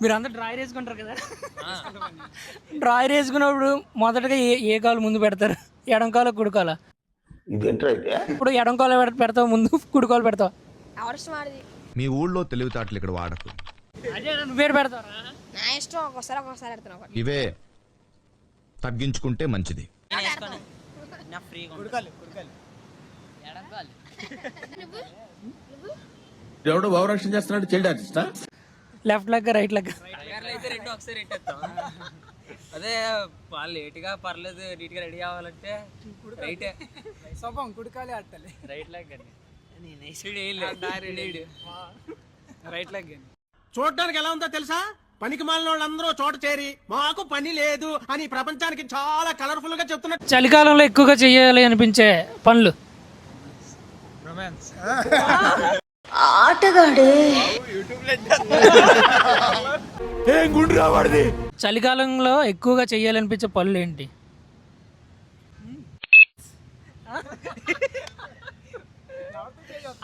మీరందరూ డ్రాయర్ వేసుకుంటారు కదా, డ్రాయర్ వేసుకున్నప్పుడు మొదటగా ఏ కాలు ముందు పెడతారు? ఎడం కాలు కుడి కాలు? ఇప్పుడు ఎడం కాలు పెడతావు ముందు, కుడి కాలు పెడతావు? మీ ఊళ్ళో తెలివితేటలు ఇక్కడ వాడకు. అదే నువ్వేడు పెడతావరా? నా ఇష్టం, ఒక్కోసారి పెడతాను. ఇవే తగ్గించుకుంటే మంచిది. ఎవడో ఓవరాక్షన్ చేస్తున్నాడు, చైల్డ్ ఆర్టిస్టా? లెఫ్ట్ లెగ్ రైట్ లెగ్ అయితే రెండు ఒకసారి ఎట్టేస్తాం. అదే వాళ్ళు లేట్గా పర్లేదు, నీట్గా రెడీ అవ్వాలంటే రైటే సొప్పం కుడికాలే ఆడాలి. రైట్ లెగ్ అండి. రైట్ లెగ్ చూడడానికి ఎలా ఉందో తెలుసా? పనికి మాలిన వాళ్ళందరూ చోట చేరి మాకు పని లేదు అని ప్రపంచానికి చాలా కలర్ఫుల్ గా చెప్తున్నారు. చలికాలంలో ఎక్కువగా చేయాలి అనిపించే పనులు? ఆటగాడే చలికాలంలో ఎక్కువగా చేయాలనిపించే పనులు ఏంటి?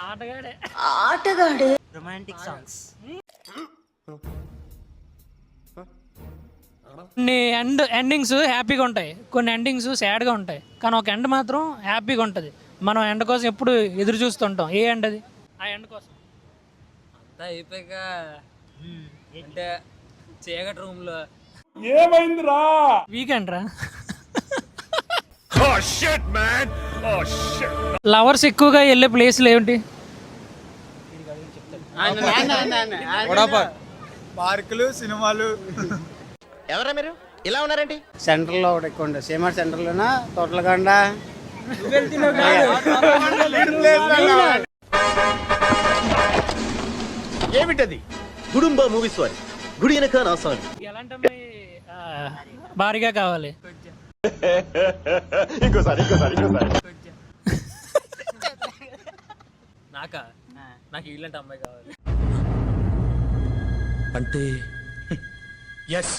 ఆటగాడే రొమాంటిక్ సాంగ్స్. కొన్ని ఎండింగ్స్ హ్యాపీగా ఉంటాయి, కొన్ని ఎండింగ్స్ సాడ్గా ఉంటాయి, కానీ ఒక ఎండ్ మాత్రం హ్యాపీగా ఉంటుంది. మనం ఎండ్ కోసం ఎప్పుడు ఎదురు చూస్తుంటాం. ఏ ఎండ్ అది? ఆ ఎండ్ కోసం అంతా అయిపోయాక అంటే చీకటి రూమ్ లో ఏమైందిరా? వీకెండ్ రా. లవర్స్ ఎక్కువగా వెళ్ళే ప్లేస్లు ఏమిటి? పార్కులు, సినిమాలు. ఎవరా మీరు ఇలా ఉన్నారండి? సెంటర్లో ఒకటి ఎక్కువ ఉంటుంది. సీమార్ సెంటర్లోనా, తోటలగండ. ఏమిటది? గుడుంబ మూవీస్ వారి గుడి వెనక నా సాంగ్. ఎలాంటి అమ్మాయి భారీగా కావాలి? ఇంకోసారి నాకు ఇలాంటి అమ్మాయి కావాలి. అంటే ఎస్